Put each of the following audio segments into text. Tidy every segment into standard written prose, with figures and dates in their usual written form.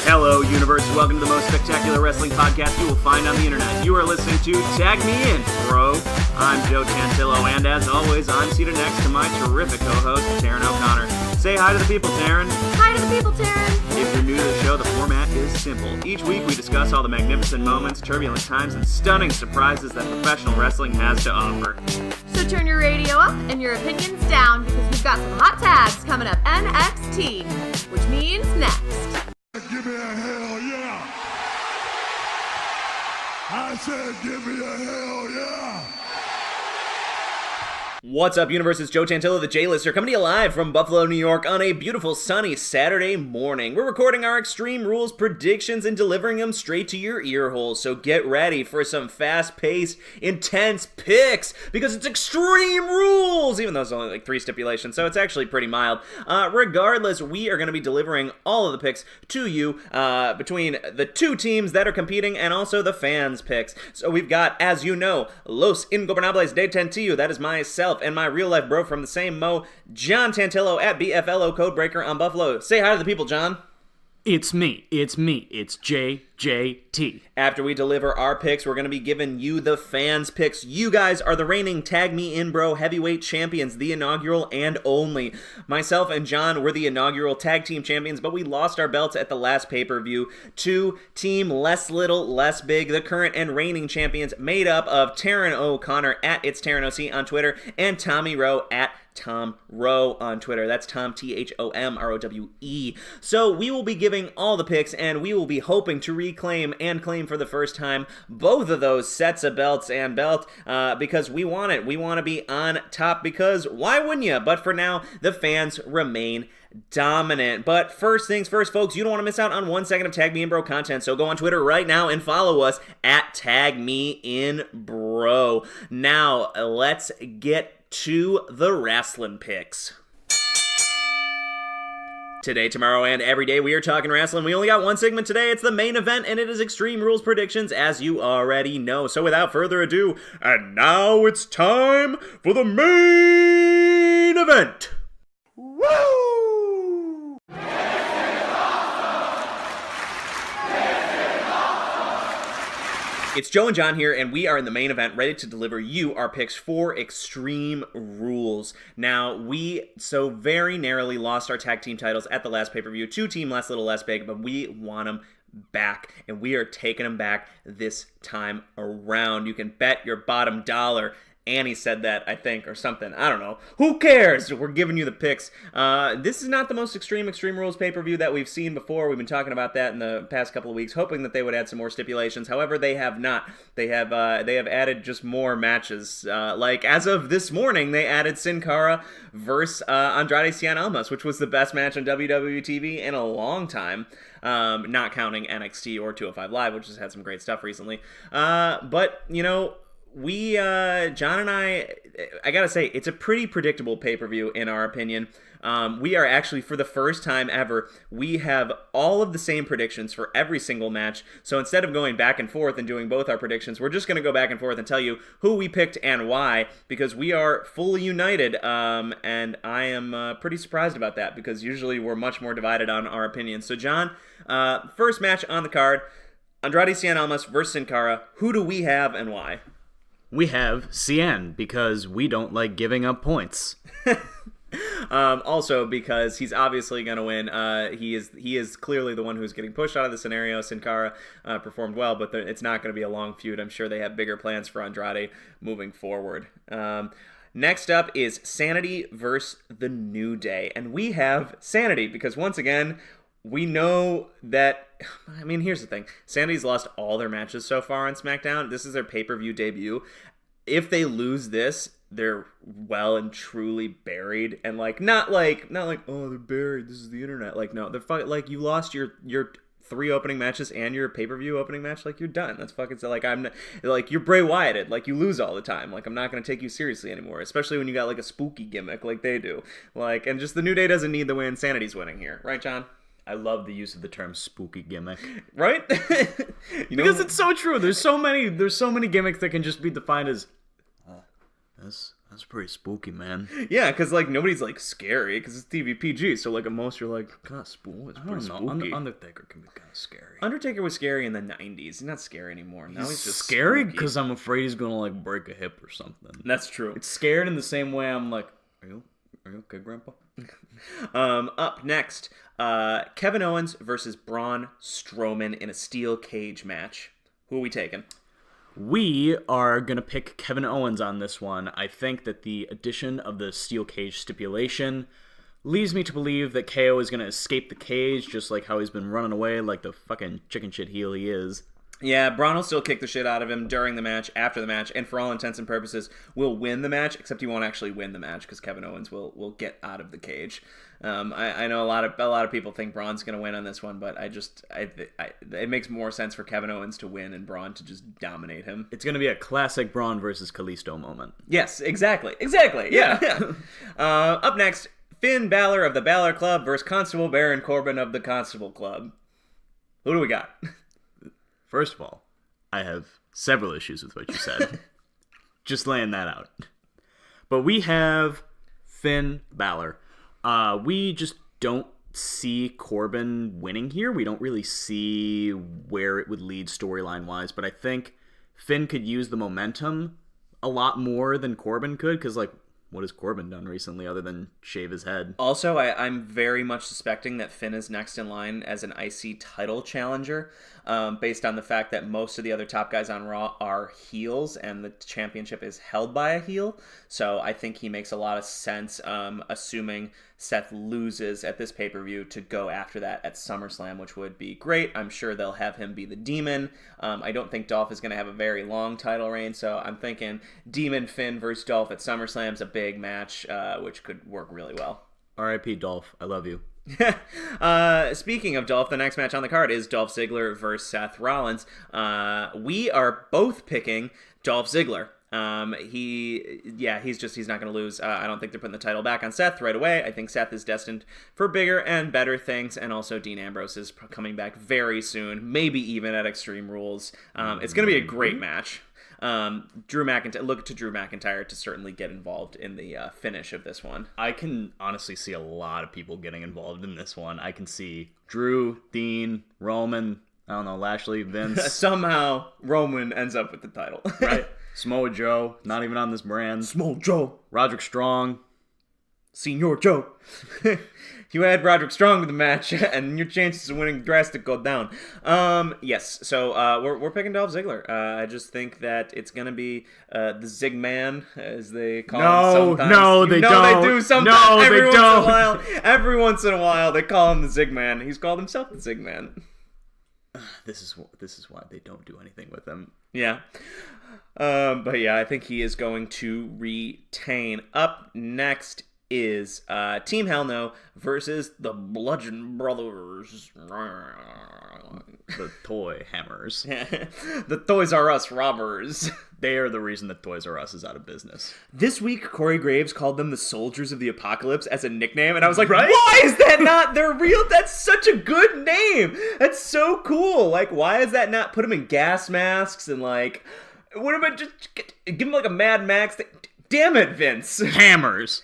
Hello, universe. Welcome to the most spectacular wrestling podcast you will find on the internet. You are listening to Tag Me In, bro. I'm Joe Chantillo, and as always, I'm seated next to my terrific co-host, Taryn O'Connor. Say hi to the people, Taryn. Hi to the people, Taryn. If you're new to the show, the format is simple. Each week, we discuss all the magnificent moments, turbulent times, and stunning surprises that professional wrestling has to offer. So turn your radio up and your opinions down, because we've got some hot tags coming up NXT, which means next. Give me a hell yeah! I said give me a hell yeah! What's up, universe? It's Joe Chantillo, the J-Lister, coming to you live from Buffalo, New York on a beautiful, sunny Saturday morning. We're recording our Extreme Rules predictions and delivering them straight to your ear holes, so get ready for some fast-paced, intense picks, because it's Extreme Rules, even though it's only like 3 stipulations, so it's actually pretty mild. Regardless, we are going to be delivering all of the picks to you between the 2 teams that are competing and also the fans' picks. So we've got, as you know, Los Ingobernables de Tentillo, that is myself, and my real-life bro from the same mo, John Tantillo at BFLO Codebreaker on Buffalo. Say hi to the people, John. It's me, it's JJT. After we deliver our picks, we're going to be giving you the fans' picks. You guys are the reigning Tag Me In Bro heavyweight champions, the inaugural and only. Myself and John were the inaugural tag team champions, but we lost our belts at the last pay-per-view to Team Less Little, Less Big, the current and reigning champions, made up of Taryn O'Connor at It's Taryn OC on Twitter and Tommy Rowe at Tom Rowe on Twitter. That's Tom, THOMROWE. So we will be giving all the picks, and we will be hoping to reclaim and claim for the first time both of those sets of belts and belt because we want it. We want to be on top because why wouldn't you? But for now, the fans remain dominant. But first things first, folks, you don't want to miss out on 1 second of Tag Me In Bro content, so go on Twitter right now and follow us at Tag Me In Bro. Now, let's get to the wrestling picks. Today, tomorrow, and every day we are talking wrestling. We only got 1 segment today. It's the main event, and it is Extreme Rules predictions, as you already know. So without further ado, and now it's time for the main event. Woo! It's Joe and John here, and we are in the main event, ready to deliver you our picks for Extreme Rules. Now, we so very narrowly lost our tag team titles at the last pay-per-view to Team Less Little Less Big, but we want them back, and we are taking them back this time around. You can bet your bottom dollar. Annie said that, I think, or something. I don't know. Who cares? We're giving you the picks. This is not the most Extreme Rules pay-per-view that we've seen before. We've been talking about that in the past couple of weeks, hoping that they would add some more stipulations. However, they have not. They have added just more matches. Like, as of this morning, they added Sin Cara versus Andrade Cien Almas, which was the best match on WWE TV in a long time. Not counting NXT or 205 Live, which has had some great stuff recently. But, you know, we, John and I gotta say, it's a pretty predictable pay-per-view in our opinion. We are actually, for the first time ever, we have all of the same predictions for every single match. So instead of going back and forth and doing both our predictions, we're just going to go back and forth and tell you who we picked and why, because we are fully united, and I am pretty surprised about that, because usually we're much more divided on our opinions. So John, first match on the card, Andrade Cien Almas versus Sin Cara. Who do we have and why? We have Cien, because we don't like giving up points. Also, because he's obviously going to win. He is clearly the one who's getting pushed out of the scenario. Sin Cara performed well, but it's not going to be a long feud. I'm sure they have bigger plans for Andrade moving forward. Next up is Sanity versus The New Day. And we have Sanity, because once again, we know that, I mean, here's the thing. Sanity's lost all their matches so far on SmackDown. This is their pay-per-view debut. If they lose this, they're well and truly buried. And not like, oh, they're buried, this is the internet. Like, no, they're like, you lost your 3 opening matches and your pay-per-view opening match, like, you're done. That's fucking, like, I'm like, you're Bray Wyatted, like, you lose all the time. Like, I'm not gonna take you seriously anymore, especially when you got like a spooky gimmick like they do. Like, and just the New Day doesn't need the win. Sanity's winning here, right, John? I love the use of the term spooky gimmick. Right? Because it's so true. There's so many gimmicks that can just be defined as this That's pretty spooky, man. Yeah, because, like, nobody's, like, scary, because it's TV PG, so, like, at most you're like, God, it's pretty spooky. Undertaker can be kind of scary. Undertaker was scary in the 90s. He's not scary anymore. Now he's just scary spooky. because I'm afraid he's gonna, like, break a hip or something. That's true. It's scared in the same way I'm like, are you okay, Grandpa? Up next, Kevin Owens versus Braun Strowman in a steel cage match. Who are we taking? We are going to pick Kevin Owens on this one. I think that the addition of the steel cage stipulation leads me to believe that KO is going to escape the cage, just like how he's been running away like the fucking chicken shit heel he is. Yeah, Braun will still kick the shit out of him during the match, after the match, and for all intents and purposes, will win the match, except he won't actually win the match, because Kevin Owens will get out of the cage. I know a lot of people think Braun's going to win on this one, but it makes more sense for Kevin Owens to win and Braun to just dominate him. It's going to be a classic Braun versus Kalisto moment. Yes, exactly, yeah. Up next, Finn Balor of the Balor Club versus Constable Baron Corbin of the Constable Club. Who do we got? First of all, I have several issues with what you said. Just laying that out. But we have Finn Balor. We just don't see Corbin winning here. We don't really see where it would lead storyline-wise. But I think Finn could use the momentum a lot more than Corbin could. Because, like, what has Corbin done recently other than shave his head? Also, I'm very much suspecting that Finn is next in line as an IC title challenger, based on the fact that most of the other top guys on Raw are heels, and the championship is held by a heel. So I think he makes a lot of sense, assuming Seth loses at this pay-per-view, to go after that at SummerSlam, which would be great. I'm sure they'll have him be the Demon. I don't think Dolph is going to have a very long title reign, so I'm thinking Demon Finn versus Dolph at SummerSlam is a big match, which could work really well. R.I.P. Dolph. I love you. Speaking of Dolph, the next match on the card is Dolph Ziggler versus Seth Rollins. We are both picking Dolph Ziggler. He's not going to lose. I don't think they're putting the title back on Seth right away. I think Seth is destined for bigger and better things, and also Dean Ambrose is coming back very soon, maybe even at Extreme Rules. It's going to be a great match. Look to Drew McIntyre to certainly get involved in the finish of this one. I can honestly see a lot of people getting involved in this one. I can see Drew, Dean, Roman, I don't know, Lashley, Vince. Somehow Roman ends up with the title. Right. Samoa Joe, not even on this brand. Samoa Joe. Roderick Strong. Senor Joe. You add Roderick Strong to the match, and your chances of winning drastically go down. Yes, so we're picking Dolph Ziggler. I just think that it's going to be the Zig Man, as they call him sometimes. No, they don't. They do sometimes. Every once in a while, they call him the Zig Man. He's called himself the Zig Man. This is why they don't do anything with him. Yeah. But yeah, I think he is going to retain. Up next is Team Hell No versus the Bludgeon Brothers. The Toy Hammers. The Toys R Us robbers. They are the reason that Toys R Us is out of business. This week, Corey Graves called them the Soldiers of the Apocalypse as a nickname, and I was like, right? Why is that not their real? That's such a good name. That's so cool. Like, why is that not? Put them in gas masks and, like, what am I just give them like a Mad Max thing? Damn it, Vince. Hammers.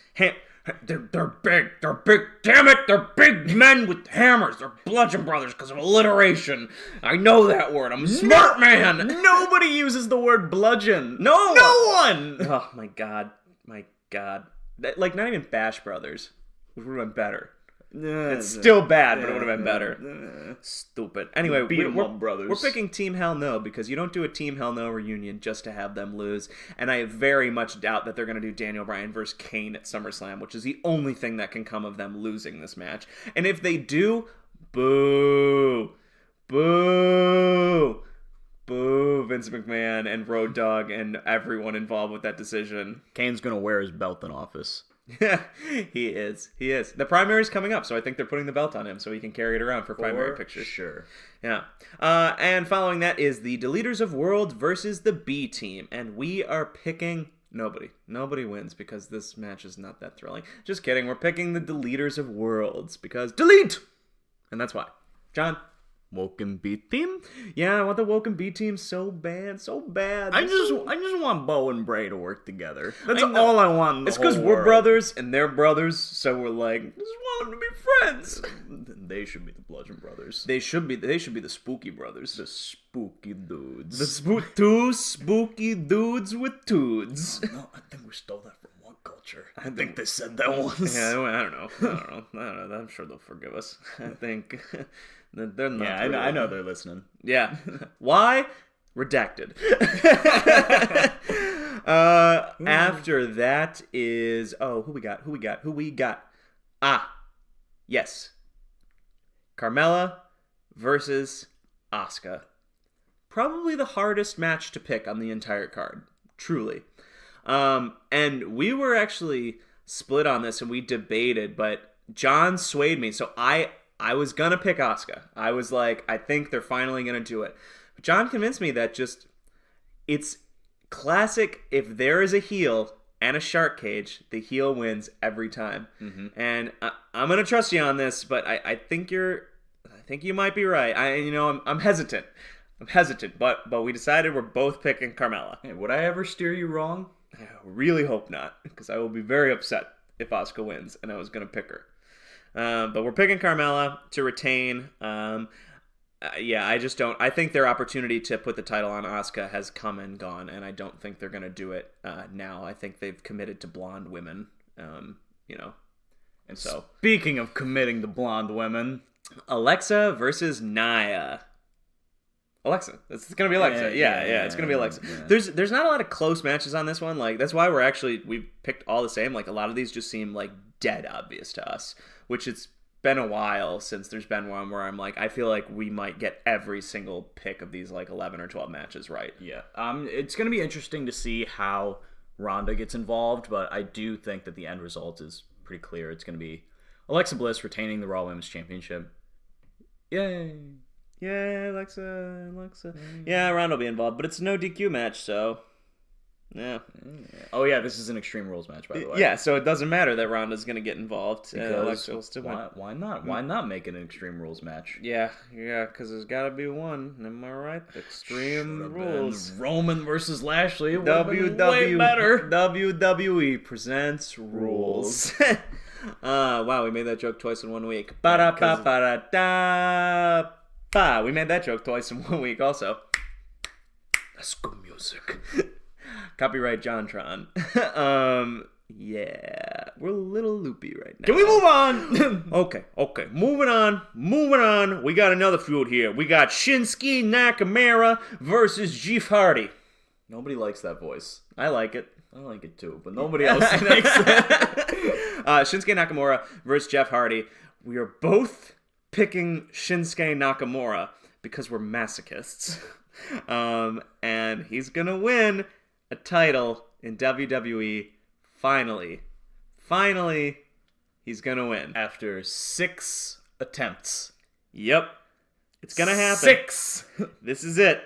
They're big. They're big. Damn it, they're big men with hammers. They're Bludgeon Brothers because of alliteration. I know that word. I'm a smart man. Nobody uses the word bludgeon. No one. Oh my god. Like, not even Bash Brothers, which would have been better. It's still bad, but it would have been better. Stupid. Anyway, we're picking Team Hell No because you don't do a Team Hell No reunion just to have them lose. And I very much doubt that they're going to do Daniel Bryan versus Kane at SummerSlam, which is the only thing that can come of them losing this match. And if they do, boo. Boo. Boo, Vince McMahon and Road Dogg and everyone involved with that decision. Kane's going to wear his belt in office. He is. The primary's coming up, so I think they're putting the belt on him so he can carry it around for primary pictures. Sure. Yeah. And following that is the Deleters of Worlds versus the B Team. And we are picking nobody. Nobody wins because this match is not that thrilling. Just kidding. We're picking the Deleters of Worlds because delete! And that's why. John? Woken beat team. Yeah, I want the Woken B team so bad, so bad. I just want Bo and Bray to work together. That's I know. all I want. In the It's because whole we're world. brothers and they're brothers, so we're like, just want them to be friends. They should be the Bludgeon Brothers. They should be the Spooky Brothers. The spooky dudes. Two spooky dudes with tudes. No, I think we stole that from one culture. I think they said that once. Yeah, I don't know. I'm sure they'll forgive us. I think they're not. Yeah, really. I know they're listening. Yeah. Why? Redacted. After that is who we got? Yes. Carmella versus Asuka. Probably the hardest match to pick on the entire card. Truly. And we were actually split on this and we debated, but John swayed me. So I was gonna pick Asuka. I was like, I think they're finally gonna do it. But John convinced me that it's classic. If there is a heel and a shark cage, the heel wins every time. Mm-hmm. And I'm gonna trust you on this, but I think you might be right. I'm hesitant. But we decided we're both picking Carmella. Hey, would I ever steer you wrong? I really hope not, because I will be very upset if Asuka wins, and I was gonna pick her. But we're picking Carmella to retain. I just don't. I think their opportunity to put the title on Asuka has come and gone, and I don't think they're gonna do it now. I think they've committed to blonde women. And so Speaking of committing to blonde women, Alexa versus Nia. Alexa. It's gonna be Alexa. Yeah, it's gonna be Alexa. Yeah. There's not a lot of close matches on this one. Like, that's why we picked all the same. Like, a lot of these just seem like dead obvious to us, which it's been a while since there's been one where I'm like, I feel like we might get every single pick of these like 11 or 12 matches right. yeah. It's gonna be interesting to see how Ronda gets involved, but I do think that the end result is pretty clear. It's gonna be Alexa Bliss retaining the Raw Women's Championship. Yay! Yeah, Alexa. Yeah, Ronda will be involved, but it's no DQ match, so yeah. Oh yeah, this is an Extreme Rules match, by the way. Yeah, so it doesn't matter that Ronda's gonna get involved. Alexa will still win. Why not? Why not make it an Extreme Rules match? Yeah, because there's gotta be one. Am I right? Extreme Rules. Roman versus Lashley. It would've been way better. WWE presents Rules. Wow, we made that joke twice in 1 week. We made that joke twice in 1 week also. Let's go music. Copyright JonTron. Yeah, we're a little loopy right now. Can we move on? Okay. Moving on. We got another feud here. We got Shinsuke Nakamura versus Jeff Hardy. Nobody likes that voice. I like it. I like it too, but nobody else likes it. Shinsuke Nakamura versus Jeff Hardy. We are both picking Shinsuke Nakamura because we're masochists. And he's gonna win a title in WWE. Finally, he's gonna win. After 6 attempts. Yep. It's gonna happen. 6! This is it.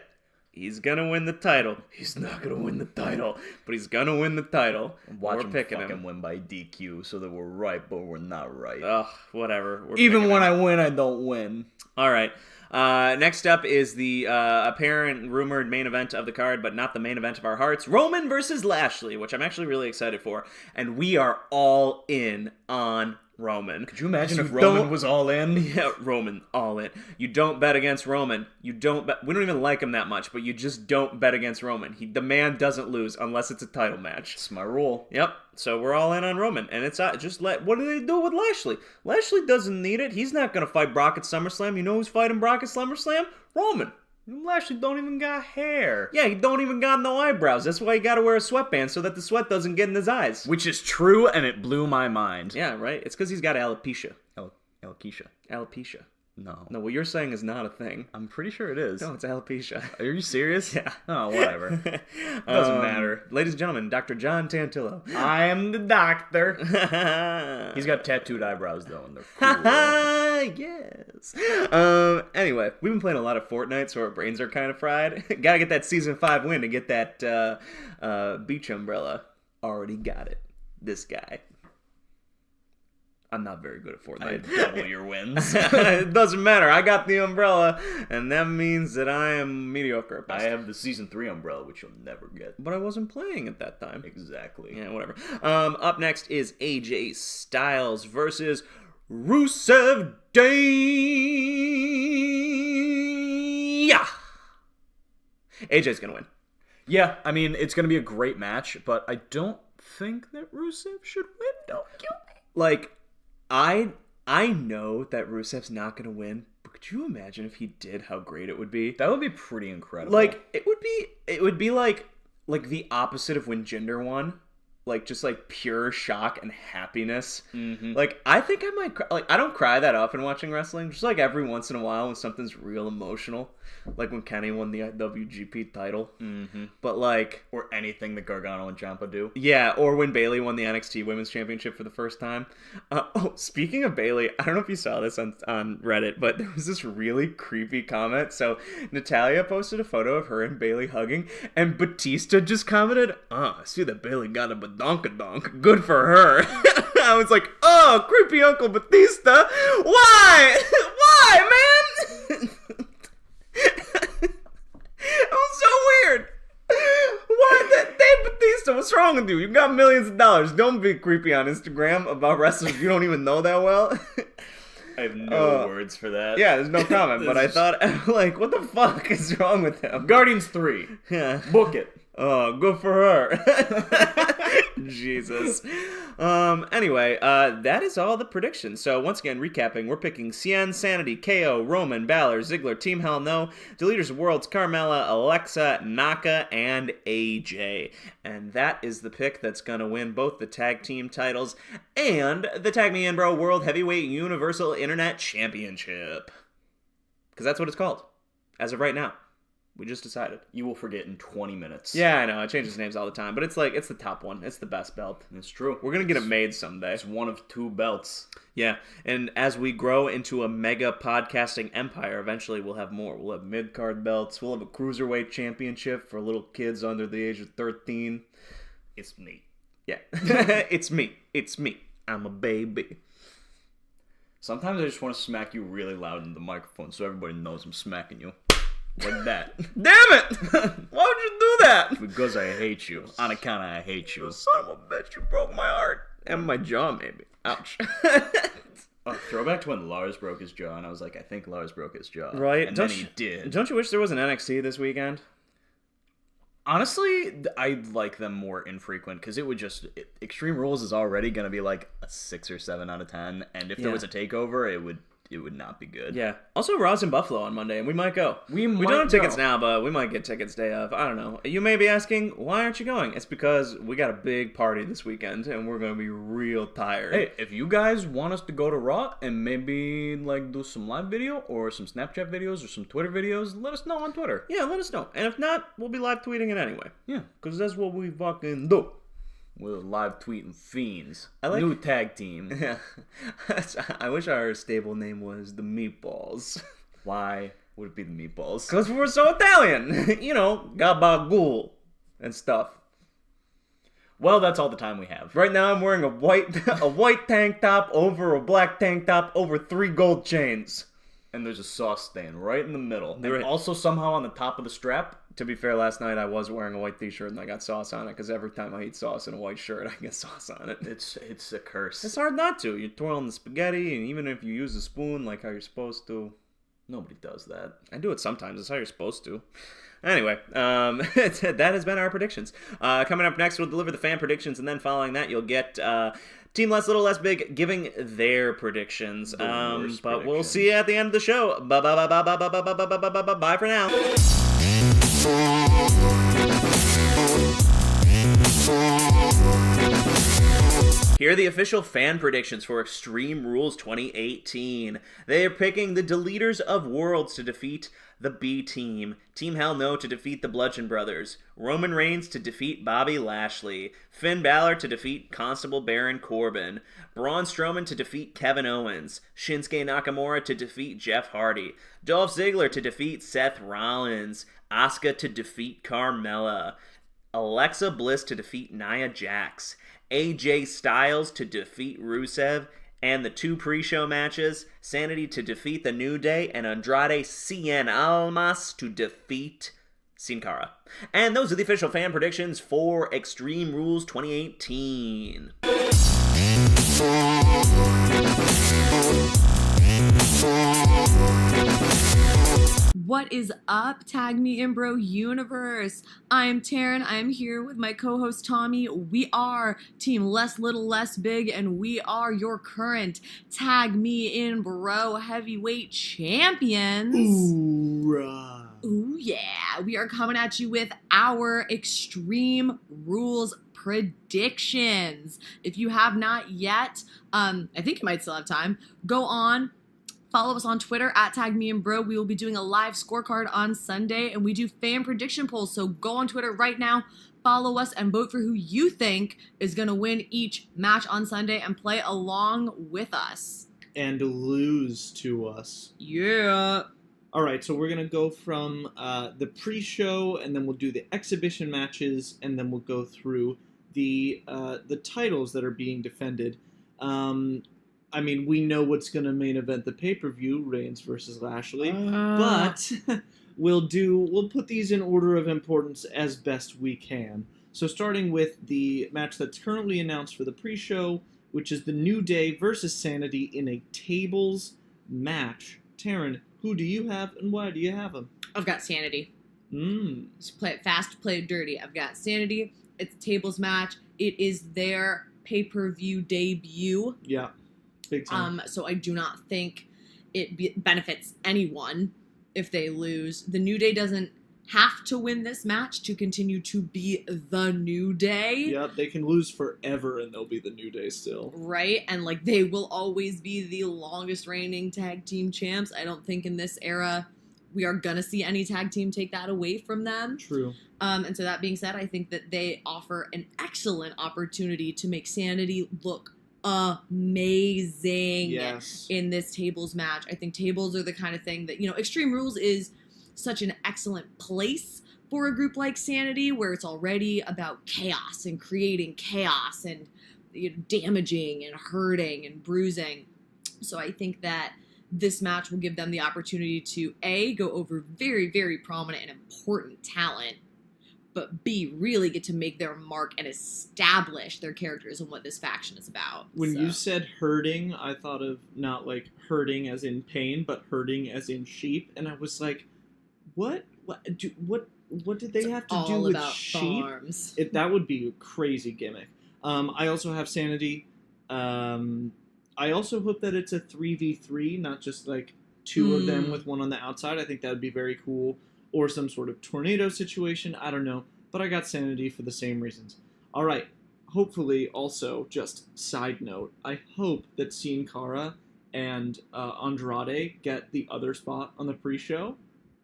He's gonna win the title. He's not gonna win the title, but he's gonna win the title. Watch we're him picking fucking him. win by DQ so that we're right, but we're not right. Ugh, whatever. We're Even picking when him. I win, I don't win. All right. Next up is the apparent rumored main event of the card, but not the main event of our hearts. Roman versus Lashley, which I'm actually really excited for. And we are all in on Roman. Could you imagine if Roman was all in? Yeah, Roman, all in. You don't bet against Roman. We don't even like him that much, but you just don't bet against Roman. The man doesn't lose unless it's a title match. It's my rule. Yep. So we're all in on Roman, and it's what do they do with Lashley? Lashley doesn't need it. He's not gonna fight Brock at SummerSlam. You know who's fighting Brock at SummerSlam? Roman. Lashley don't even got hair. Yeah, he don't even got no eyebrows. That's why he gotta wear a sweatband so that the sweat doesn't get in his eyes. Which is true, and it blew my mind. Yeah, right? It's because he's got alopecia. Alopecia. Alopecia. No. No, what you're saying is not a thing. I'm pretty sure it is. No, it's alopecia. Are you serious? Yeah. Oh, whatever. Doesn't matter. Ladies and gentlemen, Dr. John Tantillo. I am the doctor. He's got tattooed eyebrows, though, and they're cool. Yes. Anyway, we've been playing a lot of Fortnite, so our brains are kind of fried. Gotta get that Season 5 win to get that beach umbrella. Already got it. This guy. I'm not very good at I Fortnite. have double your wins. It doesn't matter. I got the umbrella, and that means that I am mediocre at best. I have the Season 3 umbrella, which you'll never get. But I wasn't playing at that time. Exactly. Yeah, whatever. Up next is AJ Styles versus Rusev Day. Yeah. AJ's gonna win. Yeah, I mean, it's going to be a great match, but I don't think that Rusev should win. Don't kill me. Like, I know that Rusev's not gonna win, but could you imagine if he did? How great it would be. That would be pretty incredible. Like, it would be like the opposite of when Jinder won. Like, just like pure shock and happiness. Mm-hmm. Like, I think I might cry. Like, I don't cry that often watching wrestling. Just like every once in a while when something's real emotional. Like when Kenny won the IWGP title. Mm-hmm. But like, Or anything that Gargano and Ciampa do. yeah, or when Bayley won the NXT Women's Championship for the first time. Speaking of Bayley, I don't know if you saw this on Reddit, but there was this really creepy comment. So Natalia posted a photo of her and Bayley hugging, and Batista just commented, I see that Bayley got a badonkadonk. Good for her. I was like, oh, creepy Uncle Batista. Why? Why, man? It was so weird. Why that Dave Batista? What's wrong with you? You got millions of dollars. Don't be creepy on Instagram about wrestlers you don't even know that well. I have no words for that. Yeah, there's no comment, but I thought, like, what the fuck is wrong with him? Guardians 3. Yeah. Book it. Oh, good for her. Jesus. Anyway, that is all the predictions. So once again, recapping, we're picking Cien, Sanity, KO, Roman, Balor, Ziggler, Team Hell No, Deleters of Worlds, Carmella, Alexa, Naka, and AJ. And that is the pick that's gonna win both the tag team titles and the Tag Me In Bro World Heavyweight Universal Internet Championship. Because that's what it's called, as of right now. We just decided. You will forget in 20 minutes. Yeah, I know. It changes names all the time. But it's like, it's the top one. It's the best belt. It's true. We're going to get it made someday. It's one of 2 belts. Yeah. And as we grow into a mega podcasting empire, eventually we'll have more. We'll have mid-card belts. We'll have a cruiserweight championship for little kids under the age of 13. It's me. Yeah. It's me. It's me. I'm a baby. Sometimes I just want to smack you really loud in the microphone so everybody knows I'm smacking you. Like that. Damn it! Why would you do that? Because I hate you. On account of I hate you. Son of a bitch, you broke my heart. And my jaw, maybe. Ouch. Throwback to when Lars broke his jaw, and I was like, I think Lars broke his jaw. Right? And then he did. Don't you wish there was an NXT this weekend? Honestly, I'd like them more infrequent, because it would just... Extreme Rules is already going to be like a 6 or 7 out of 10, and if there was a takeover, it would not be good. Yeah. Also, Raw's in Buffalo on Monday, and we might go. We don't have tickets now, but we might get tickets day of. I don't know. You may be asking, why aren't you going? It's because we got a big party this weekend, and we're going to be real tired. Hey, if you guys want us to go to Raw and maybe like do some live video or some Snapchat videos or some Twitter videos, let us know on Twitter. Yeah, let us know. And if not, we'll be live tweeting it anyway. Yeah. Because that's what we fucking do. We're live tweeting fiends. I like... New tag team. Yeah. I wish our stable name was the Meatballs. Why would it be the Meatballs? Because we're so Italian. You know, gabagool and stuff. Well, that's all the time we have. Right now I'm wearing a white tank top over a black tank top over 3 gold chains. And there's a sauce stain right in the middle. Right. And also somehow on the top of the strap. To be fair, last night I was wearing a white t-shirt and I got sauce on it, because every time I eat sauce in a white shirt, I get sauce on it. It's a curse. It's hard not to. You're twirling the spaghetti, and even if you use a spoon like how you're supposed to. Nobody does that. I do it sometimes. It's how you're supposed to. Anyway, that has been our predictions. Coming up next, we'll deliver the fan predictions, and then following that, you'll get Team Less Little Less Big giving their predictions. But we'll see you at the end of the show. Bye for now. Here are the official fan predictions for Extreme Rules 2018. They are picking the Deleters of Worlds to defeat the B Team, Team Hell No to defeat the Bludgeon Brothers, Roman Reigns to defeat Bobby Lashley, Finn Balor to defeat Constable Baron Corbin, Braun Strowman to defeat Kevin Owens, Shinsuke Nakamura to defeat Jeff Hardy, Dolph Ziggler to defeat Seth Rollins, Asuka to defeat Carmella, Alexa Bliss to defeat Nia Jax, AJ Styles to defeat Rusev, And the 2 pre-show matches, Sanity to defeat the New Day, and Andrade Cien Almas to defeat Sin Cara. And those are the official fan predictions for Extreme Rules 2018. What is up, Tag Me In Bro universe? I'm Taryn. I'm here with my co-host Tommy. We are Team Less Little Less Big, and we are your current Tag Me In Bro heavyweight champions. Hoorah. Ooh yeah, we are coming at you with our Extreme Rules predictions. If you have not yet, I think you might still have time, go on. Follow us on Twitter at TagMeAndBro. We will be doing a live scorecard on Sunday, and we do fan prediction polls. So go on Twitter right now, follow us, and vote for who you think is going to win each match on Sunday and play along with us. And lose to us. Yeah. All right, so we're going to go from the pre-show, and then we'll do the exhibition matches, and then we'll go through the titles that are being defended. I mean, we know what's going to main event the pay-per-view, Reigns versus Lashley, but we'll put these in order of importance as best we can. So starting with the match that's currently announced for the pre-show, which is the New Day versus Sanity in a tables match. Taryn, who do you have and why do you have them? I've got Sanity. Just play it fast, play it dirty. I've got Sanity. It's a tables match. It is their pay-per-view debut. Yeah. Big time. So I do not think it benefits anyone if they lose. The New Day doesn't have to win this match to continue to be the New Day. Yeah, they can lose forever and they'll be the New Day still. Right? And like they will always be the longest reigning tag team champs. I don't think in this era we are gonna see any tag team take that away from them. True. And so that being said, I think that they offer an excellent opportunity to make Sanity look amazing in this tables match. I think tables are the kind of thing that, Extreme Rules is such an excellent place for a group like Sanity, where it's already about chaos and creating chaos and damaging and hurting and bruising. So I think that this match will give them the opportunity to A, go over very, very prominent and important talent, but B, really get to make their mark and establish their characters and what this faction is about. When you said hurting, I thought of not like hurting as in pain, but hurting as in sheep, and I was like, what did they have to do with sheep? Farms. That would be a crazy gimmick. I also have Sanity. I also hope that it's a 3v3, not just like two of them with one on the outside. I think that would be very cool. Or some sort of tornado situation. I don't know. But I got Sanity for the same reasons. All right. Hopefully, also, just side note, I hope that Sin Cara and Andrade get the other spot on the pre-show.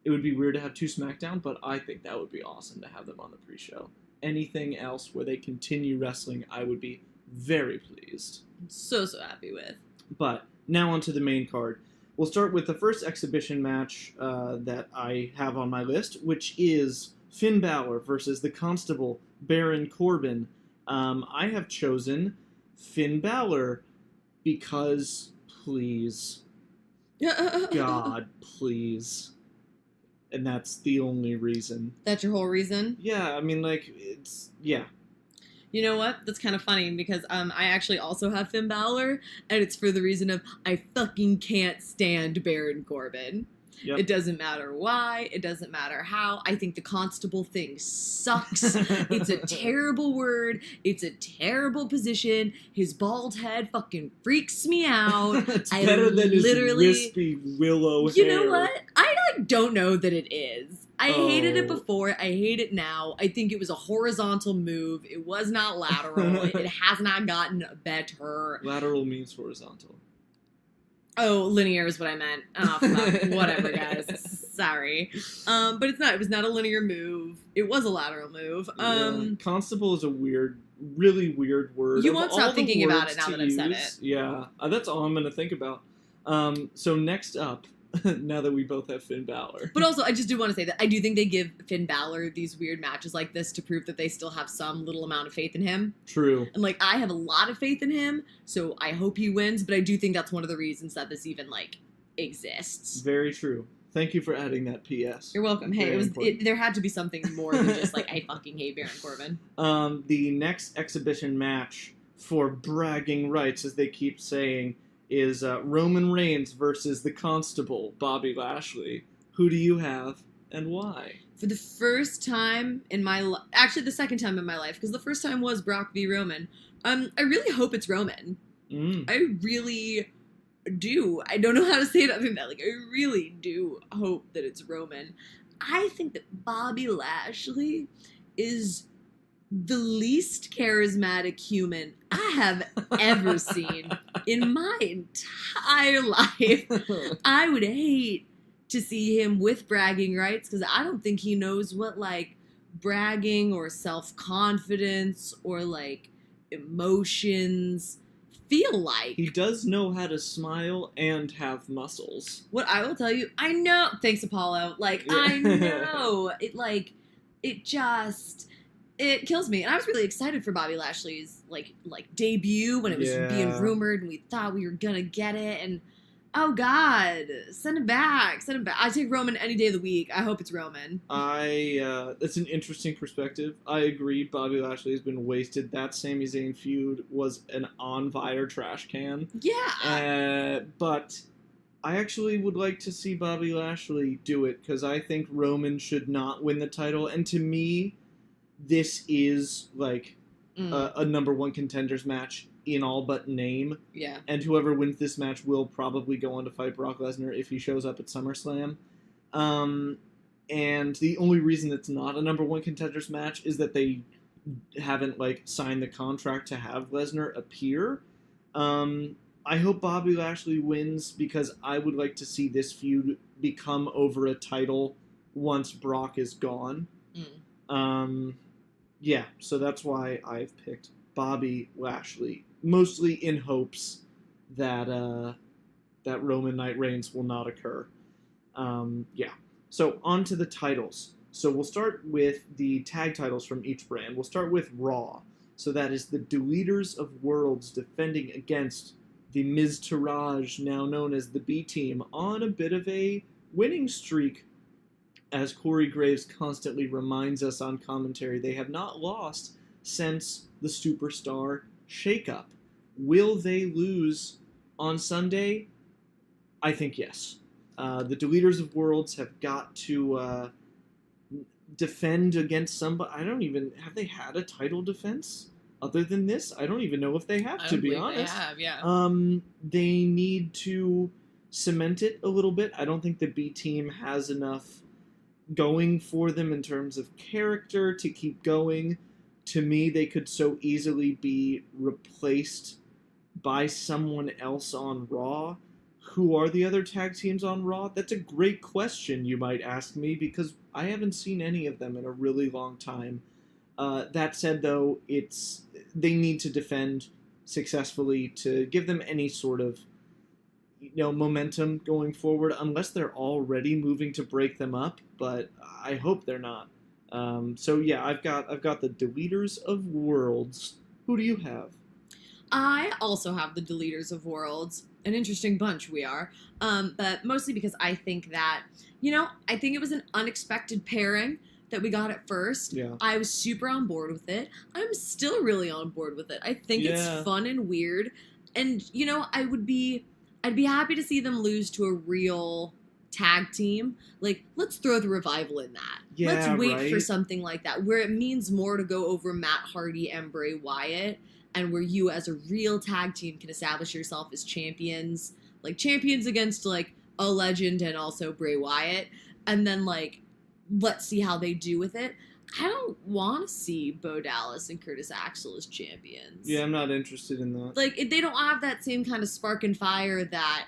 It would be weird to have 2 SmackDown, but I think that would be awesome to have them on the pre-show. Anything else where they continue wrestling, I would be very pleased. I'm so happy with. But now onto the main card. We'll start with the first exhibition match that I have on my list, which is Finn Balor versus the Constable, Baron Corbin. I have chosen Finn Balor because, please, God, please. And that's the only reason. That's your whole reason? Yeah, I mean, yeah. You know what? That's kind of funny because I actually also have Finn Balor, and it's for the reason of I fucking can't stand Baron Corbin. Yep. It doesn't matter why. It doesn't matter how. I think the constable thing sucks. It's a terrible word. It's a terrible position. His bald head fucking freaks me out. It's better than his wispy willow hair. You know what? I don't know that it is. I hated it before. I hate it now. I think it was a horizontal move. It was not lateral. It has not gotten better. Lateral means horizontal. Oh, linear is what I meant. Oh, fuck. Whatever, guys. Sorry. But it's not. It was not a linear move. It was a lateral move. Constable is a really weird word. You won't stop thinking about it now that I've said it. Yeah, that's all I'm going to think about. So next up, now that we both have Finn Balor. But also, I just do want to say that I do think they give Finn Balor these weird matches like this to prove that they still have some little amount of faith in him. True. And, like, I have a lot of faith in him, so I hope he wins, but I do think that's one of the reasons that this even, like, exists. Very true. Thank you for adding that PS. You're welcome. Hey, Very there had to be something more than just, like, I fucking hate Baron Corbin. The next exhibition match for bragging rights, as they keep saying, is Roman Reigns versus the Constable, Bobby Lashley. Who do you have and why? For the first time in my life, actually the second time in my life, because the first time was Brock v. Roman, I really hope it's Roman. I really do. I don't know how to say it other than that. Like, I really do hope that it's Roman. I think that Bobby Lashley is the least charismatic human I have ever seen in my entire life. I would hate to see him with bragging rights because I don't think he knows what, like, bragging or self-confidence or, like, emotions feel like. He does know how to smile and have muscles. What I will tell you, I know. Thanks, Apollo. Like, Yeah. I know. It kills me. And I was really excited for Bobby Lashley's, like debut when it was being rumored and we thought we were gonna get it. And, oh, God. Send him back. Send him back. I take Roman any day of the week. I hope it's Roman. That's an interesting perspective. I agree. Bobby Lashley has been wasted. That Sami Zayn feud was an on-fire trash can. Yeah. But I actually would like to see Bobby Lashley do it because I think Roman should not win the title. And to me, this is like a number one contenders match in all but name. Yeah. And whoever wins this match will probably go on to fight Brock Lesnar if he shows up at SummerSlam. And the only reason it's not a number one contenders match is that they haven't, like, signed the contract to have Lesnar appear. I hope Bobby Lashley wins because I would like to see this feud become over a title once Brock is gone. Yeah, so that's why I've picked Bobby Lashley, mostly in hopes that that Roman Knight Reigns will not occur. Yeah, so on to the titles. So we'll start with the tag titles from each brand. We'll start with Raw. So that is the Deleters of Worlds defending against the Miztourage, now known as the B-Team, on a bit of a winning streak. As Corey Graves constantly reminds us on commentary, they have not lost since the Superstar shakeup. Will they lose on Sunday? I think yes. The Deleters of Worlds have got to defend against somebody. Have they had a title defense other than this? I don't even know if they have, to be honest. They have, yeah. They need to cement it a little bit. I don't think the B team has enough going for them in terms of character to keep going. To me, they could so easily be replaced by someone else on Raw. Who are the other tag teams on Raw? That's a great question, you might ask me, because I haven't seen any of them in a really long time. That said, though, they need to defend successfully to give them any sort of momentum going forward, unless they're already moving to break them up, but I hope they're not. So yeah, I've got the Deleters of Worlds. Who do you have? I also have the Deleters of Worlds. An interesting bunch we are. But mostly because I think that, I think it was an unexpected pairing that we got at first. Yeah. I was super on board with it. I'm still really on board with it. I think it's fun and weird. And, I'd be happy to see them lose to a real tag team. Like, let's throw the Revival in that. Yeah, let's wait for right? something like that, where it means more to go over Matt Hardy and Bray Wyatt, and where you as a real tag team can establish yourself as champions. Like, champions against, like, a legend and also Bray Wyatt. And then, like, let's see how they do with it. I don't want to see Bo Dallas and Curtis Axel as champions. Yeah, I'm not interested in that. Like, they don't have that same kind of spark and fire that,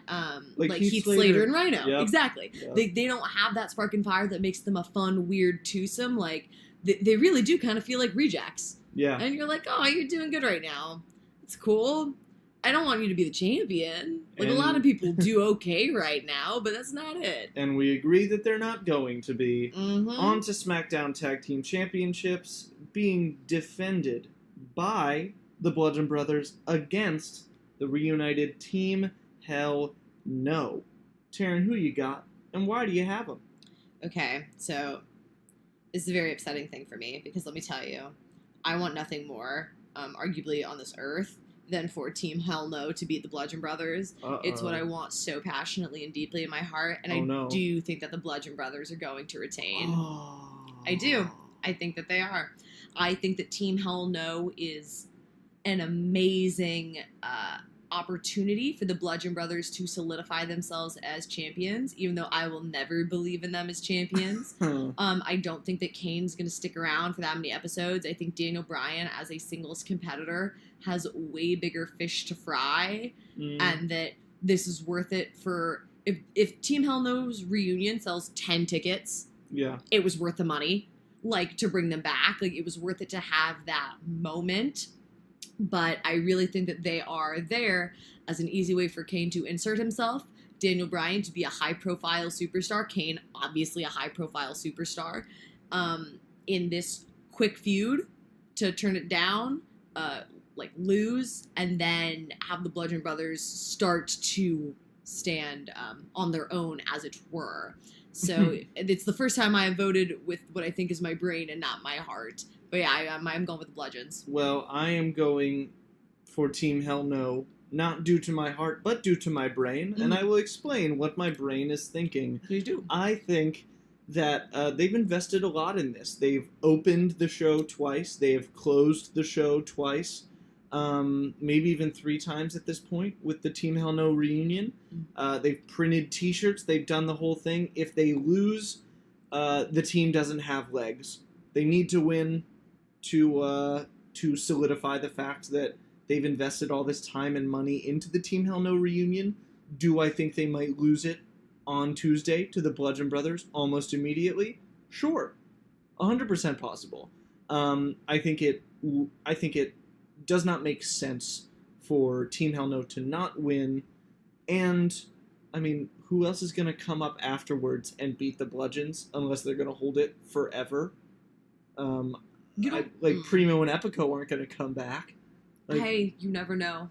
Like Heath Slater and Rhino. Yep. Exactly. Yep. They don't have that spark and fire that makes them a fun, weird twosome. Like, they really do kind of feel like rejects. Yeah. And you're like, oh, you're doing good right now. It's cool. I don't want you to be the champion. Like, a And- lot of people do okay right now, but that's not it. And we agree that they're not going to be. Mm-hmm. On to SmackDown Tag Team Championships being defended by the Bludgeon Brothers against the reunited Team Hell No. Taryn, who you got, and why do you have them? Okay, so this is a very upsetting thing for me because let me tell you, I want nothing more, arguably on this earth, than for Team Hell No to beat the Bludgeon Brothers. It's what I want so passionately and deeply in my heart, and I do think that the Bludgeon Brothers are going to retain. I do. I think that they are. I think that Team Hell No is an amazing opportunity for the Bludgeon Brothers to solidify themselves as champions, even though I will never believe in them as champions. I don't think that Kane's going to stick around for that many episodes. I think Daniel Bryan, as a singles competitor, has way bigger fish to fry, and that this is worth it for... If Team Hell No's reunion sells 10 tickets, it was worth the money, like, to bring them back. Like, it was worth it to have that moment. But I really think that they are there as an easy way for Kane to insert himself, Daniel Bryan to be a high-profile superstar, Kane obviously a high-profile superstar, in this quick feud to turn it down, like lose, and then have the Bludgeon Brothers start to stand on their own, as it were. So it's the first time I have voted with what I think is my brain and not my heart. But yeah, I'm going with the Bludgeons. Well, I am going for Team Hell No, not due to my heart, but due to my brain, and I will explain what my brain is thinking. Please do. I think that they've invested a lot in this. They've opened the show twice. They have closed the show twice. Maybe even 3 times at this point with the Team Hell No reunion. They've printed t-shirts. They've done the whole thing. If they lose, the team doesn't have legs. They need to win to solidify the fact that they've invested all this time and money into the Team Hell No reunion. Do I think they might lose it on Tuesday to the Bludgeon Brothers almost immediately? Sure. 100% possible. I think it does not make sense for Team Hell No to not win. And, I mean, who else is going to come up afterwards and beat the Bludgeons unless they're going to hold it forever? Primo and Epico aren't going to come back. Like, hey, you never know.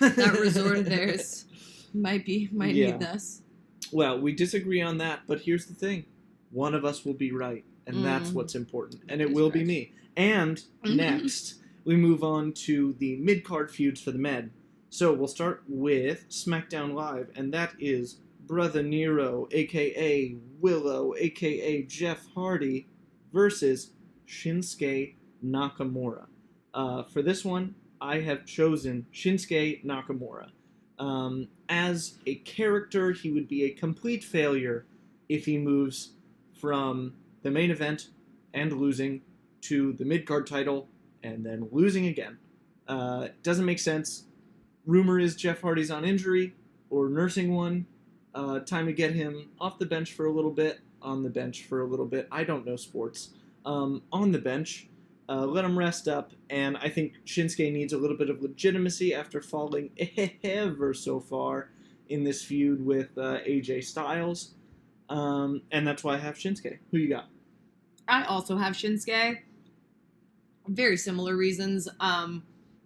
That resort of theirs might need this. Well, we disagree on that, but here's the thing. One of us will be right, and that's what's important. And it will be me. And next, we move on to the mid-card feuds for the Med. So we'll start with SmackDown Live, and that is Brother Nero, a.k.a. Willow, a.k.a. Jeff Hardy, versus Shinsuke Nakamura. For this one, I have chosen Shinsuke Nakamura. As a character, he would be a complete failure if he moves from the main event and losing to the mid-card title and then losing again. Doesn't make sense. Rumor is Jeff Hardy's on injury or nursing one. Time to get him off the bench for a little bit, on the bench for a little bit. I don't know sports. On the bench. Let him rest up, and I think Shinsuke needs a little bit of legitimacy after falling ever so far in this feud with AJ Styles. And that's why I have Shinsuke. Who you got? I also have Shinsuke. Very similar reasons.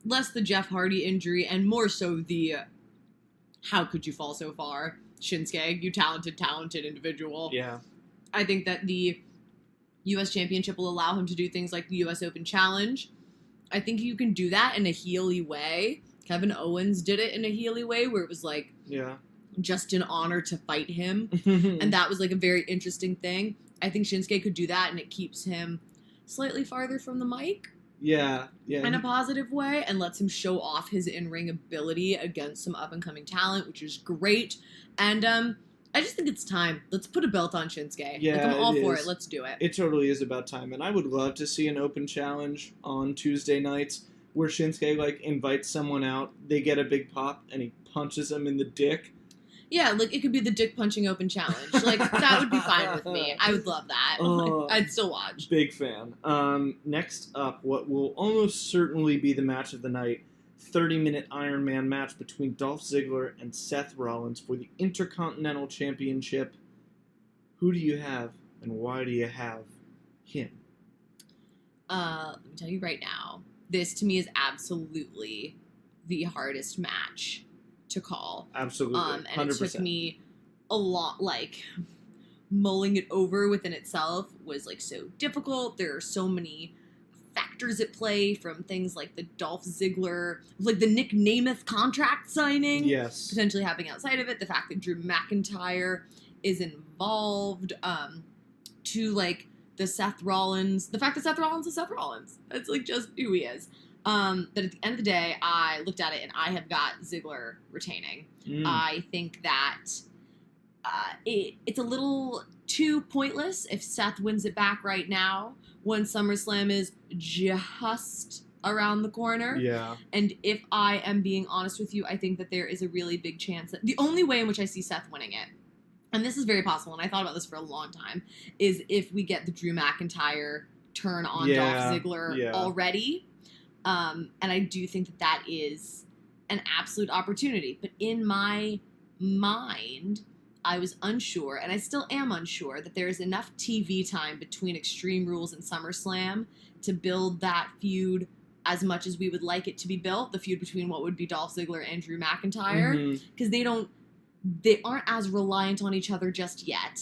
Less the Jeff Hardy injury, and more so the how could you fall so far? Shinsuke, you talented individual. Yeah. I think that the U.S. Championship will allow him to do things like the U.S. Open Challenge. I think you can do that in a heel-y way. Kevin Owens did it in a heel-y way where it was like just an honor to fight him. And that was like a very interesting thing. I think Shinsuke could do that, and it keeps him slightly farther from the mic. Yeah. In a positive way, and lets him show off his in-ring ability against some up-and-coming talent, which is great. And I just think it's time. Let's put a belt on Shinsuke. Yeah, I'm all for is. it. Let's do it. It totally is about time, and I would love to see an open challenge on Tuesday nights where Shinsuke invites someone out, they get a big pop, and he punches them in the dick. Yeah, it could be the dick punching open challenge. That would be fine with me. I would love that. I'd still watch. Big fan. Next up, what will almost certainly be the match of the night. 30-minute Iron Man match between Dolph Ziggler and Seth Rollins for the Intercontinental Championship. Who do you have, and why do you have him? Let me tell you right now, this to me is absolutely the hardest match to call. Absolutely, 100%. And it took me a lot, like, mulling it over within itself was, like, so difficult. There are so many factors at play, from things like the Dolph Ziggler, like the Nick Namath contract signing, Yes. potentially happening outside of it, the fact that Drew McIntyre is involved, to, like, the fact that Seth Rollins is Seth Rollins. That's, like, just who he is. But at the end of the day, I looked at it and I have got Ziggler retaining. I think that it's a little too pointless if Seth wins it back right now when SummerSlam is just around the corner. Yeah. And if I am being honest with you, I think that there is a really big chance that the only way in which I see Seth winning it, and this is very possible, and I thought about this for a long time, is if we get the Drew McIntyre turn on Dolph Ziggler already. And I do think that that is an absolute opportunity. But in my mind, I was unsure, and I still am unsure, that there is enough TV time between Extreme Rules and SummerSlam to build that feud as much as we would like it to be built, the feud between what would be Dolph Ziggler and Drew McIntyre, because they aren't as reliant on each other just yet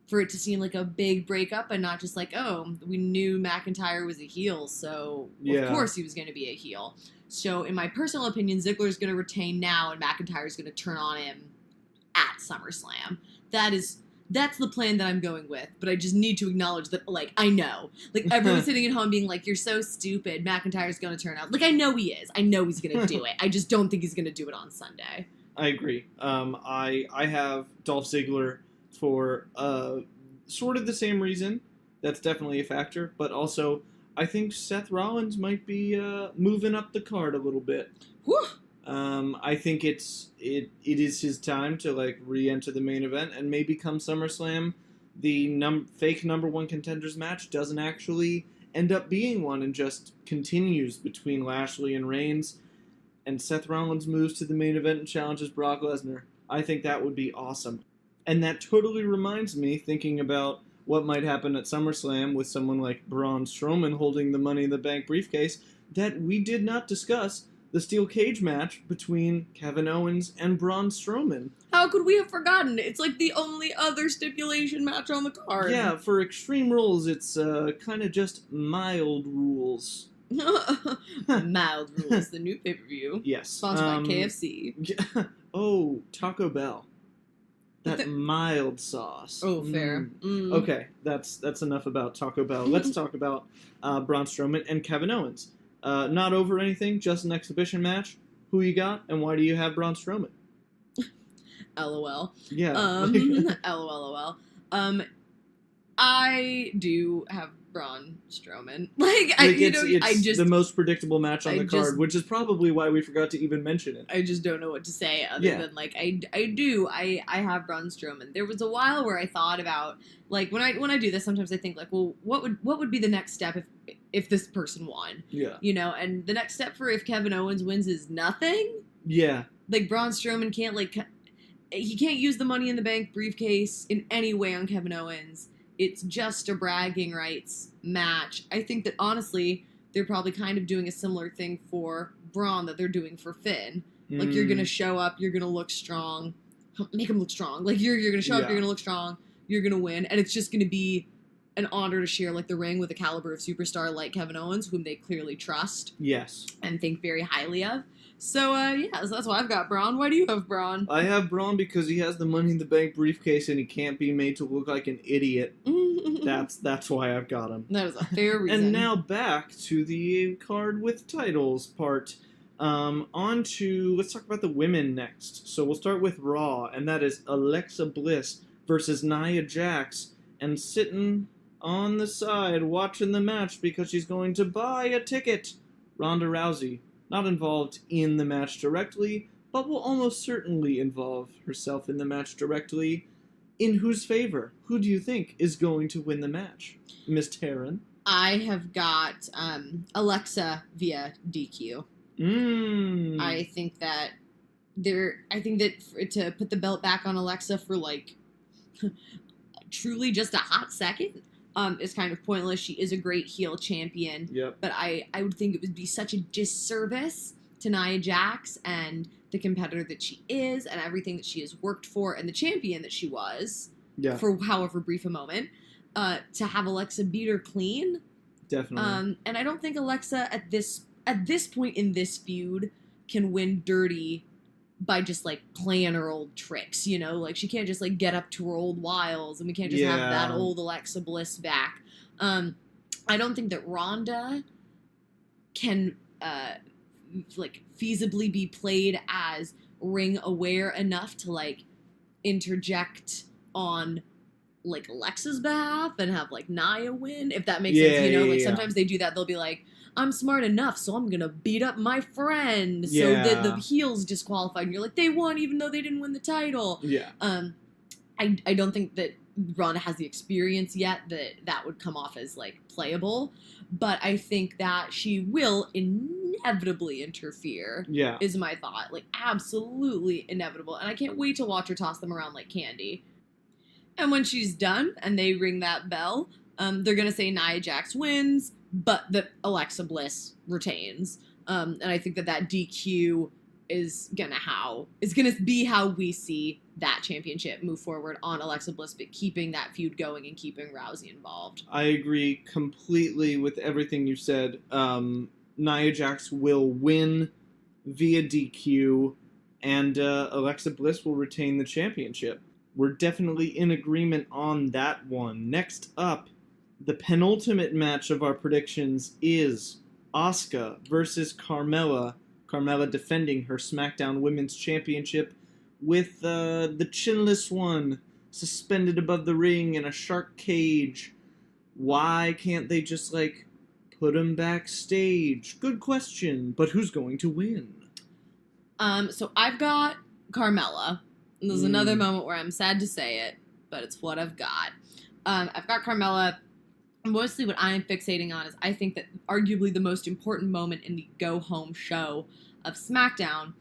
for it to seem like a big breakup and not just like, oh, we knew McIntyre was a heel, so of course he was going to be a heel. So in my personal opinion, Ziggler's going to retain now and McIntyre's going to turn on him at SummerSlam. That's the plan that I'm going with, but I just need to acknowledge that, like, I know. Like, everyone's sitting at home being like, you're so stupid, McIntyre's going to turn out. Like, I know he is. I know he's going to do it. I just don't think he's going to do it on Sunday. I agree. I have Dolph Ziggler for sort of the same reason. That's definitely a factor, but also I think Seth Rollins might be moving up the card a little bit. Whew. I think it is his time to, like, re-enter the main event, and maybe come SummerSlam, the fake number one contenders match doesn't actually end up being one and just continues between Lashley and Reigns, and Seth Rollins moves to the main event and challenges Brock Lesnar. I think that would be awesome. And that totally reminds me, thinking about what might happen at SummerSlam with someone like Braun Strowman holding the Money in the Bank briefcase, that we did not discuss the steel cage match between Kevin Owens and Braun Strowman. How could we have forgotten? It's like the only other stipulation match on the card. Yeah, for Extreme Rules, it's kind of just mild rules. Mild Rules, the new pay-per-view. Yes. Sponsored by KFC. Oh, Taco Bell. That mild sauce. Oh, fair. Okay, that's enough about Taco Bell. Let's talk about Braun Strowman and Kevin Owens. Not over anything, just an exhibition match. Who you got, and why do you have Braun Strowman? LOL. Yeah. LOL. I do have Braun Strowman. It's the most predictable match on the card, which is probably why we forgot to even mention it. I just don't know what to say other than, like, I have Braun Strowman. There was a while where I thought about, like, when I do this, sometimes I think, like, well, what would be the next step if this person won? Yeah. You know, and the next step for if Kevin Owens wins is nothing. Yeah. Like, Braun Strowman can't, like, he can't use the Money in the Bank briefcase in any way on Kevin Owens. It's just a bragging rights match. I think that, honestly, they're probably kind of doing a similar thing for Braun that they're doing for Finn. Like, you're going to show up, you're going to look strong. Make him look strong. Like, you're going to show up, you're going to look strong, you're going to win. And it's just going to be an honor to share, like, the ring with a caliber of superstar like Kevin Owens, whom they clearly trust. Yes. And think very highly of. So, so that's why I've got Braun. Why do you have Braun? I have Braun because he has the Money in the Bank briefcase and he can't be made to look like an idiot. That's why I've got him. That is a fair reason. And now back to the card with titles part. Let's talk about the women next. So we'll start with Raw, and that is Alexa Bliss versus Nia Jax. And sitting on the side watching the match because she's going to buy a ticket, Ronda Rousey. Not involved in the match directly, but will almost certainly involve herself in the match directly. In whose favor? Who do you think is going to win the match? Miss Taryn? I have got Alexa via DQ. I think that to put the belt back on Alexa for like truly just a hot second is kind of pointless. She is a great heel champion. Yep. But I would think it would be such a disservice to Nia Jax and the competitor that she is and everything that she has worked for and the champion that she was Yeah. for however brief a moment to have Alexa beat her clean. Definitely. And I don't think Alexa at this point in this feud can win dirty by just like playing her old tricks, you know, like she can't just like get up to her old wiles, and we can't just have that old Alexa Bliss back. I don't think that Ronda can like feasibly be played as ring aware enough to like interject on like Alexa's behalf and have like Nia win, if that makes sense, you know, like sometimes they do that. They'll be like, I'm smart enough, so I'm gonna beat up my friend, so that the heel's disqualified, and you're like, they won even though they didn't win the title. Yeah. I don't think that Ronda has the experience yet that would come off as like playable, but I think that she will inevitably interfere. Yeah. Is my thought, like absolutely inevitable, and I can't wait to watch her toss them around like candy. And when she's done and they ring that bell, they're gonna say Nia Jax wins, but that Alexa Bliss retains. And I think that DQ is gonna be how we see that championship move forward on Alexa Bliss, but keeping that feud going and keeping Rousey involved. I agree completely with everything you said. Nia Jax will win via DQ, and Alexa Bliss will retain the championship. We're definitely in agreement on that one. Next up, the penultimate match of our predictions is Asuka versus Carmella. Carmella defending her SmackDown Women's Championship with the chinless one suspended above the ring in a shark cage. Why can't they just, like, put him backstage? Good question, but who's going to win? So I've got Carmella. And there's another moment where I'm sad to say it, but it's what I've got. I've got Carmella. Mostly what I'm fixating on is I think that arguably the most important moment in the go-home show of SmackDown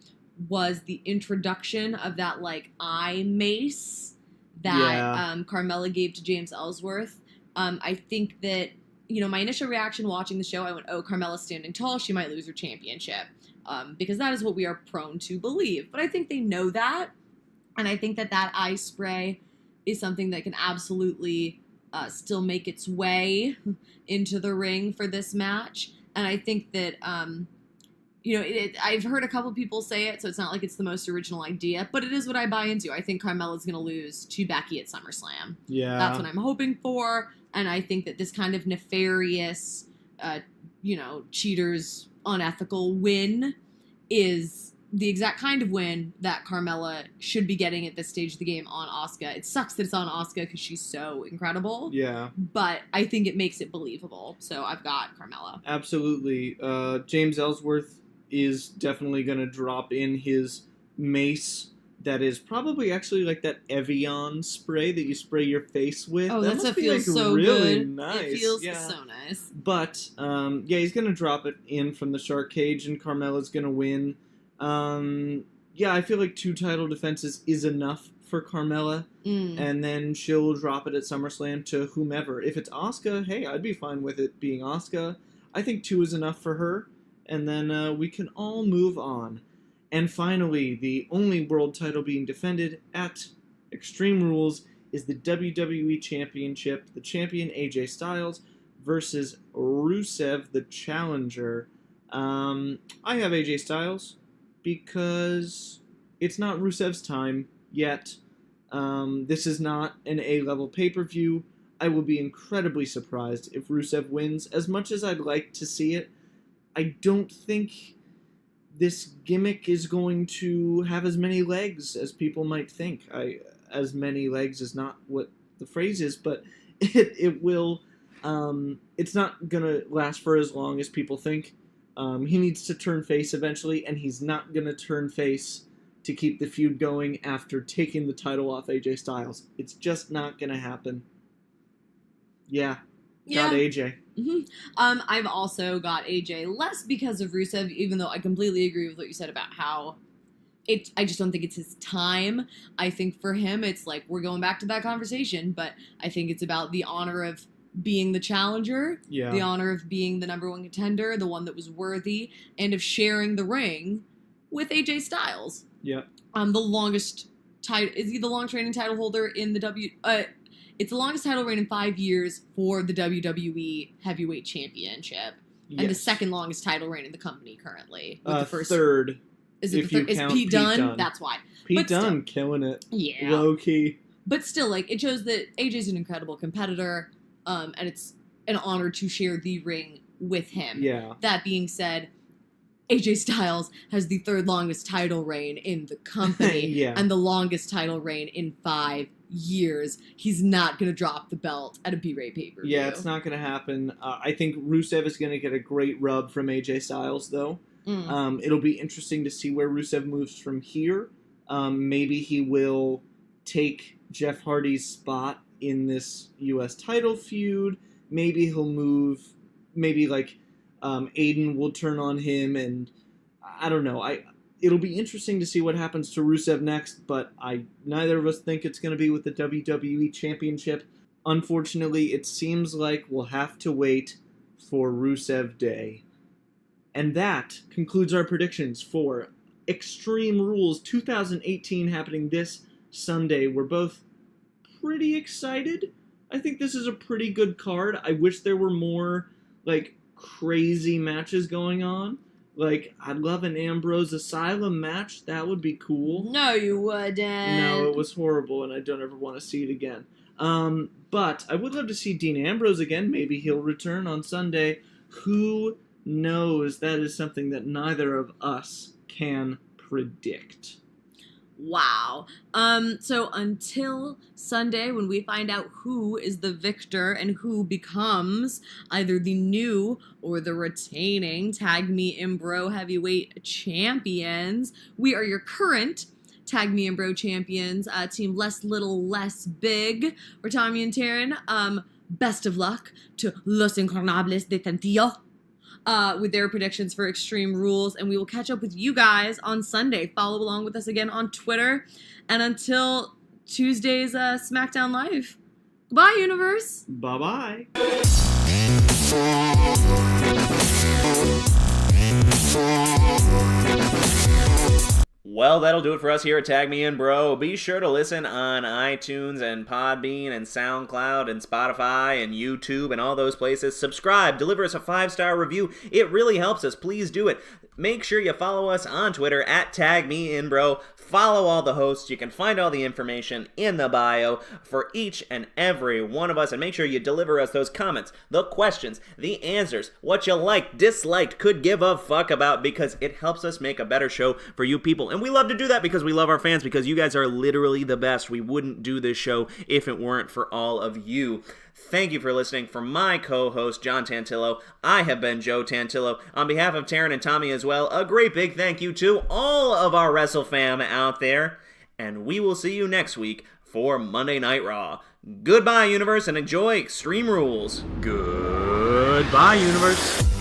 was the introduction of that, like, eye mace that Carmella gave to James Ellsworth. I think that, you know, my initial reaction watching the show, I went, oh, Carmella's standing tall, she might lose her championship. Because that is what we are prone to believe. But I think they know that. And I think that eye spray is something that can absolutely still make its way into the ring for this match. And I think that, you know, I've heard a couple people say it, so it's not like it's the most original idea, but it is what I buy into. I think Carmella's going to lose to Becky at SummerSlam. Yeah. That's what I'm hoping for. And I think that this kind of nefarious, you know, cheaters, unethical win is the exact kind of win that Carmella should be getting at this stage of the game on Asuka. It sucks that it's on Asuka because she's so incredible. Yeah. But I think it makes it believable. So I've got Carmella. Absolutely. James Ellsworth is definitely going to drop in his mace that is probably actually like that Evian spray that you spray your face with. Oh, that that feels like so really good. Nice. It feels so nice. But, yeah, he's going to drop it in from the shark cage, and Carmella's going to win. Yeah, I feel like 2 title defenses is enough for Carmella, and then she'll drop it at SummerSlam to whomever. If it's Asuka, hey, I'd be fine with it being Asuka. I think 2 is enough for her, and then we can all move on. And finally, the only world title being defended at Extreme Rules is the WWE Championship. The champion, AJ Styles, versus Rusev, the challenger. I have AJ Styles because it's not Rusev's time yet. This is not an A-level pay-per-view. I will be incredibly surprised if Rusev wins. As much as I'd like to see it, I don't think this gimmick is going to have as many legs as people might think. As many legs is not what the phrase is, but it will. It's not gonna last for as long as people think. He needs to turn face eventually, and he's not gonna turn face to keep the feud going after taking the title off AJ Styles. It's just not gonna happen. Yeah, Yeah. Got AJ. I've also got AJ, less because of Rusev, even though I completely agree with what you said about how I just don't think it's his time. I think for him, it's like, we're going back to that conversation, but I think it's about the honor of being the challenger, Yeah. the honor of being the number one contender, the one that was worthy, and of sharing the ring with AJ Styles. Yeah. The longest title, is he the longest reigning title holder in the it's the longest title reign in 5 years for the WWE Heavyweight Championship, and the second longest title reign in the company currently. With the first third. Is it if the third? you Is count Pete Pete Dunne? Dunne. That's why. Pete But still- Dunne killing it. Yeah. Low key. But still, like, it shows that AJ's an incredible competitor, and it's an honor to share the ring with him. Yeah. That being said, AJ Styles has the third longest title reign in the company, Yeah. and the longest title reign in 5 years. He's not going to drop the belt at a B-Ray pay-per-view. Yeah, it's not going to happen. I think Rusev is going to get a great rub from AJ Styles, though. It'll be interesting to see where Rusev moves from here. Maybe he will take Jeff Hardy's spot in this U.S. title feud. Maybe he'll move. Maybe like Aiden will turn on him, and I don't know. It'll be interesting to see what happens to Rusev next. But neither of us think it's going to be with the WWE Championship. Unfortunately, it seems like we'll have to wait for Rusev Day. And that concludes our predictions for Extreme Rules 2018 happening this Sunday. We're both pretty excited. I think this is a pretty good card. I wish there were more, like, crazy matches going on. Like, I'd love an Ambrose Asylum match. That would be cool. No, you wouldn't. No, it was horrible, and I don't ever want to see it again. But I would love to see Dean Ambrose again. Maybe he'll return on Sunday. Who knows? That is something that neither of us can predict. Wow. So until Sunday, when we find out who is the victor and who becomes either the new or the retaining Tag Me in Bro Heavyweight Champions, we are your current Tag Me in Bro Champions, team Less Little, Less Big. We're Tommy and Taryn. Best of luck to Los Incarnables de Tantillo with their predictions for Extreme Rules, and we will catch up with you guys on Sunday. Follow along with us again on Twitter, and until Tuesday's SmackDown Live, goodbye, universe. Bye-bye. Well, that'll do it for us here at Tag Me In Bro. Be sure to listen on iTunes and Podbean and SoundCloud and Spotify and YouTube and all those places. Subscribe. Deliver us a 5-star review. It really helps us. Please do it. Make sure you follow us on Twitter at Tag Me In Bro. Follow all the hosts. You can find all the information in the bio for each and every one of us. And make sure you deliver us those comments, the questions, the answers, what you liked, disliked, could give a fuck about, because it helps us make a better show for you people. And we love to do that because we love our fans, because you guys are literally the best. We wouldn't do this show if it weren't for all of you. Thank you for listening. For my co-host, John Tantillo, I have been Joe Tantillo. On behalf of Taryn and Tommy as well, a great big thank you to all of our WrestleFam out there. And we will see you next week for Monday Night Raw. Goodbye, universe, and enjoy Extreme Rules. Goodbye, universe.